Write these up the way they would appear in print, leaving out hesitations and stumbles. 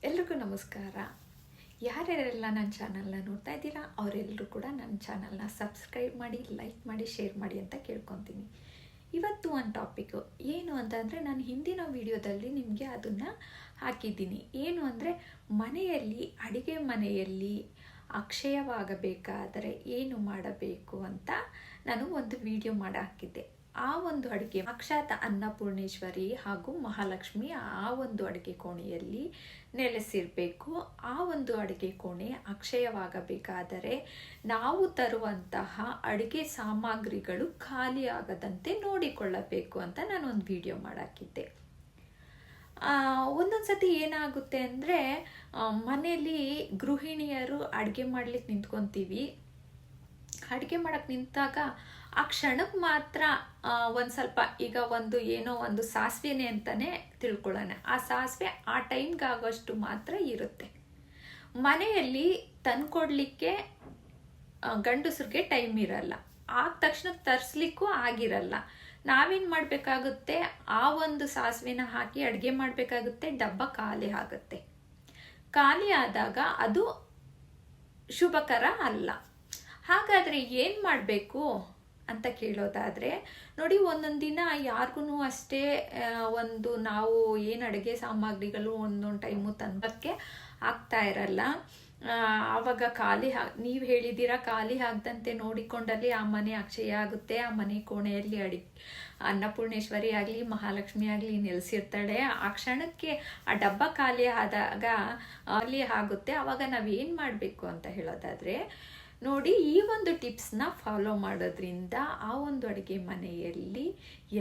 ಎಲ್ರಿಗೂ ನಮಸ್ಕಾರ. ಯಾರ್ಯಾರೆಲ್ಲ ನನ್ನ ಚಾನಲ್ನ ನೋಡ್ತಾ ಇದ್ದೀರಾ ಅವರೆಲ್ಲರೂ ಕೂಡ ನನ್ನ ಚಾನಲ್ನ ಸಬ್ಸ್ಕ್ರೈಬ್ ಮಾಡಿ, ಲೈಕ್ ಮಾಡಿ, ಶೇರ್ ಮಾಡಿ ಅಂತ ಕೇಳ್ಕೊತೀನಿ. ಇವತ್ತು ಒಂದು ಟಾಪಿಕ್ಕು ಏನು ಅಂತಂದರೆ, ನಾನು ಹಿಂದಿನ ವಿಡಿಯೋದಲ್ಲಿ ನಿಮಗೆ ಅದನ್ನು ಹಾಕಿದ್ದೀನಿ. ಏನು ಅಂದರೆ, ಅಡುಗೆ ಮನೆಯಲ್ಲಿ ಅಕ್ಷಯವಾಗಬೇಕಾದರೆ ಏನು ಮಾಡಬೇಕು ಅಂತ ನಾನು ಒಂದು ವಿಡಿಯೋ ಮಾಡಿ ಹಾಕಿದ್ದೆ. ಆ ಒಂದು ಅಡುಗೆ ಸಾಕ್ಷಾತ್ ಅನ್ನಪೂರ್ಣೇಶ್ವರಿ ಹಾಗೂ ಮಹಾಲಕ್ಷ್ಮಿ ಆ ಒಂದು ಅಡುಗೆ ಕೋಣೆಯಲ್ಲಿ ನೆಲೆಸಿರಬೇಕು. ಆ ಒಂದು ಅಡುಗೆ ಕೋಣೆ ಅಕ್ಷಯವಾಗಬೇಕಾದರೆ ನಾವು ತರುವಂತಹ ಅಡುಗೆ ಸಾಮಗ್ರಿಗಳು ಖಾಲಿ ಆಗದಂತೆ ನೋಡಿಕೊಳ್ಳಬೇಕು ಅಂತ ನಾನು ಒಂದು ವಿಡಿಯೋ ಮಾಡಾಕಿದ್ದೆ. ಒಂದೊಂದು ಸತಿ ಏನಾಗುತ್ತೆ ಅಂದರೆ, ಮನೆಯಲ್ಲಿ ಗೃಹಿಣಿಯರು ಅಡುಗೆ ಮಾಡ್ಲಿಕ್ಕೆ ನಿಂತ್ಕೊತೀವಿ. ಅಡುಗೆ ಮಾಡಕ್ಕೆ ನಿಂತಾಗ ಆ ಕ್ಷಣಕ್ಕೆ ಮಾತ್ರ ಒಂದು ಸ್ವಲ್ಪ, ಈಗ ಏನೋ ಒಂದು ಸಾಸಿವೆನೆ ಅಂತಲೇ ತಿಳ್ಕೊಳ್ಳೋಣ, ಆ ಸಾಸಿವೆ ಆ ಟೈಮ್ಗೆ ಆಗೋಷ್ಟು ಮಾತ್ರ ಇರುತ್ತೆ. ಮನೆಯಲ್ಲಿ ತಂದ್ಕೊಡ್ಲಿಕ್ಕೆ ಗಂಡಸರಿಗೆ ಟೈಮ್ ಇರಲ್ಲ, ಆದ ತಕ್ಷಣ ತರಿಸ್ಲಿಕ್ಕೂ ಆಗಿರಲ್ಲ. ನಾವೇನು ಮಾಡಬೇಕಾಗುತ್ತೆ, ಆ ಒಂದು ಸಾಸಿವೆನ ಹಾಕಿ ಅಡುಗೆ ಮಾಡಬೇಕಾಗುತ್ತೆ. ಡಬ್ಬ ಖಾಲಿ ಆಗುತ್ತೆ. ಖಾಲಿ ಆದಾಗ ಅದು ಶುಭಕರ ಅಲ್ಲ. ಹಾಗಾದರೆ ಏನು ಮಾಡಬೇಕು ಅಂತ ಕೇಳೋದಾದರೆ, ನೋಡಿ, ಒಂದೊಂದು ದಿನ ಯಾರಿಗೂ ಅಷ್ಟೇ ನಾವು ಏನು ಅಡುಗೆ ಸಾಮಗ್ರಿಗಳು ಒಂದೊಂದು ಟೈಮು ತಂದಕ್ಕೆ ಆಗ್ತಾ ಇರಲ್ಲ. ಆವಾಗ ನೀವು ಹೇಳಿದ್ದೀರಾ, ಖಾಲಿ ಆಗದಂತೆ ನೋಡಿಕೊಂಡಲ್ಲಿ ಆ ಮನೆ ಅಕ್ಷಯ ಆಗುತ್ತೆ. ಆ ಮನೆ ಕೋಣೆಯಲ್ಲಿ ಅನ್ನಪೂರ್ಣೇಶ್ವರಿ ಆಗಲಿ ಮಹಾಲಕ್ಷ್ಮಿ ಆಗಲಿ ನೆಲೆಸಿರ್ತಾಳೆ. ಆ ಕ್ಷಣಕ್ಕೆ ಆ ಡಬ್ಬ ಖಾಲಿ ಆದಾಗ ಖಾಲಿ ಆಗುತ್ತೆ. ಆವಾಗ ನಾವೇನು ಮಾಡಬೇಕು ಅಂತ ಹೇಳೋದಾದರೆ, ನೋಡಿ, ಈ ಒಂದು ಟಿಪ್ಸ್ನ ಫಾಲೋ ಮಾಡೋದ್ರಿಂದ ಆ ಒಂದು ಅಡುಗೆ ಮನೆಯಲ್ಲಿ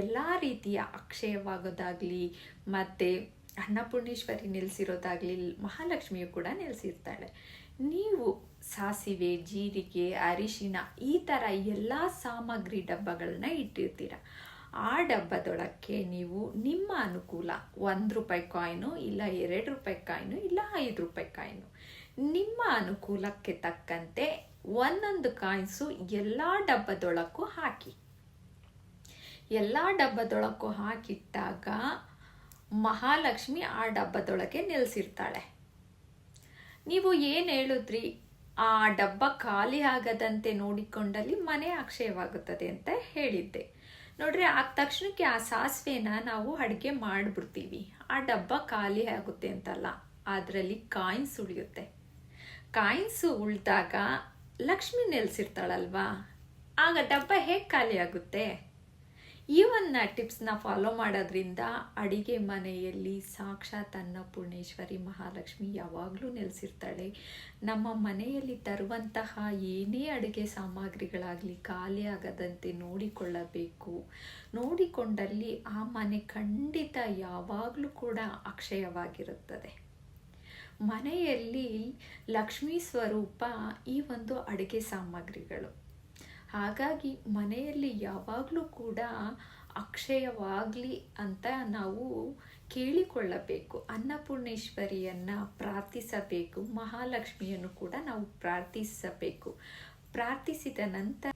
ಎಲ್ಲ ರೀತಿಯ ಅಕ್ಷಯವಾಗೋದಾಗಲಿ, ಮತ್ತು ಅನ್ನಪೂರ್ಣೇಶ್ವರಿ ನೆಲೆಸಿರೋದಾಗಲಿ, ಮಹಾಲಕ್ಷ್ಮಿಯು ಕೂಡ ನೆಲೆಸಿರ್ತಾಳೆ. ನೀವು ಸಾಸಿವೆ, ಜೀರಿಗೆ, ಅರಿಶಿನ ಈ ಥರ ಎಲ್ಲ ಸಾಮಗ್ರಿ ಡಬ್ಬಗಳನ್ನ ಇಟ್ಟಿರ್ತೀರ. ಆ ಡಬ್ಬದೊಳಕ್ಕೆ ನೀವು ನಿಮ್ಮ ಅನುಕೂಲ, 1 ರೂಪಾಯಿ ಕಾಯಿನು, ಇಲ್ಲ 2 ರೂಪಾಯಿ ಕಾಯಿನು, ಇಲ್ಲ 5 ರೂಪಾಯಿ ಕಾಯಿನು, ನಿಮ್ಮ ಅನುಕೂಲಕ್ಕೆ ತಕ್ಕಂತೆ ಒಂದೊಂದು ಕಾಯಿನ್ಸು ಎಲ್ಲ ಡಬ್ಬದೊಳಕ್ಕೂ ಹಾಕಿ. ಎಲ್ಲ ಡಬ್ಬದೊಳಕ್ಕೂ ಹಾಕಿಟ್ಟಾಗ ಮಹಾಲಕ್ಷ್ಮಿ ಆ ಡಬ್ಬದೊಳಗೆ ನೆಲೆಸಿರ್ತಾಳೆ. ನೀವು ಏನು ಹೇಳಿದ್ರಿ, ಆ ಡಬ್ಬ ಖಾಲಿ ಆಗದಂತೆ ನೋಡಿಕೊಂಡಲ್ಲಿ ಮನೆ ಅಕ್ಷಯವಾಗುತ್ತದೆ ಅಂತ ಹೇಳಿದ್ದೆ. ನೋಡ್ರಿ, ಆ ತಕ್ಷಣಕ್ಕೆ ಆ ಸಾಸಿವೆನ ನಾವು ಅಡುಗೆ ಮಾಡಿಬಿಡ್ತೀವಿ. ಆ ಡಬ್ಬ ಖಾಲಿ ಆಗುತ್ತೆ ಅಂತಲ್ಲ, ಅದರಲ್ಲಿ ಕಾಯಿನ್ಸ್ ಉಳಿಯುತ್ತೆ. ಕಾಯಿನ್ಸು ಉಳಿದಾಗ ಲಕ್ಷ್ಮಿ ನೆಲೆಸಿರ್ತಾಳಲ್ವಾ, ಆಗ ಡಬ್ಬ ಹೇಗೆ ಖಾಲಿ ಆಗುತ್ತೆ? ಈ ಒಂದು ಟಿಪ್ಸ್ನ ಫಾಲೋ ಮಾಡೋದ್ರಿಂದ ಅಡುಗೆ ಮನೆಯಲ್ಲಿ ಸಾಕ್ಷಾತ್ ಅನ್ನಪೂರ್ಣೇಶ್ವರಿ ಮಹಾಲಕ್ಷ್ಮಿ ಯಾವಾಗಲೂ ನೆಲೆಸಿರ್ತಾಳೆ. ನಮ್ಮ ಮನೆಯಲ್ಲಿ ತರುವಂತಹ ಏನೇ ಅಡುಗೆ ಸಾಮಗ್ರಿಗಳಾಗಲಿ ಖಾಲಿ ಆಗದಂತೆ ನೋಡಿಕೊಳ್ಳಬೇಕು. ನೋಡಿಕೊಂಡಲ್ಲಿ ಆ ಮನೆ ಖಂಡಿತ ಯಾವಾಗಲೂ ಕೂಡ ಅಕ್ಷಯವಾಗಿರುತ್ತದೆ. ಮನೆಯಲ್ಲಿ ಲಕ್ಷ್ಮೀ ಸ್ವರೂಪ ಈ ಒಂದು ಅಡುಗೆ ಸಾಮಗ್ರಿಗಳು. ಹಾಗಾಗಿ ಮನೆಯಲ್ಲಿ ಯಾವಾಗಲೂ ಕೂಡ ಅಕ್ಷಯವಾಗಲಿ ಅಂತ ನಾವು ಕೇಳಿಕೊಳ್ಳಬೇಕು. ಅನ್ನಪೂರ್ಣೇಶ್ವರಿಯನ್ನು ಪ್ರಾರ್ಥಿಸಬೇಕು, ಮಹಾಲಕ್ಷ್ಮಿಯನ್ನು ಕೂಡ ನಾವು ಪ್ರಾರ್ಥಿಸಬೇಕು. ಪ್ರಾರ್ಥಿಸಿದ ನಂತರ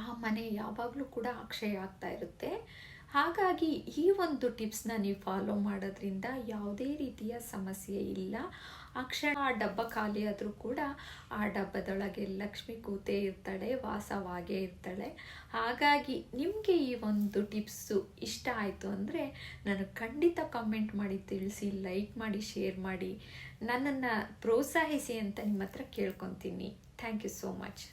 ಆ ಮನೆ ಯಾವಾಗಲೂ ಕೂಡ ಅಕ್ಷಯ ಆಗ್ತಾ ಇರುತ್ತೆ. ಹಾಗಾಗಿ ಈ ಒಂದು ಟಿಪ್ಸ್ನ ನೀವು ಫಾಲೋ ಮಾಡೋದ್ರಿಂದ ಯಾವುದೇ ರೀತಿಯ ಸಮಸ್ಯೆ ಇಲ್ಲ. ಆ ಡಬ್ಬ ಖಾಲಿ ಆದರೂ ಕೂಡ ಆ ಡಬ್ಬದೊಳಗೆ ಲಕ್ಷ್ಮಿ ಕೂತೇ ಇರ್ತಾಳೆ, ವಾಸವಾಗೇ ಇರ್ತಾಳೆ. ಹಾಗಾಗಿ ನಿಮಗೆ ಈ ಒಂದು ಟಿಪ್ಸು ಇಷ್ಟ ಆಯಿತು ಅಂದರೆ ನನಗೆ ಖಂಡಿತ ಕಮೆಂಟ್ ಮಾಡಿ ತಿಳಿಸಿ, ಲೈಕ್ ಮಾಡಿ, ಶೇರ್ ಮಾಡಿ, ನನ್ನನ್ನು ಪ್ರೋತ್ಸಾಹಿಸಿ ಅಂತ ನಿಮ್ಮ ಹತ್ರ ಕೇಳ್ಕೊತೀನಿ. Thank you so much.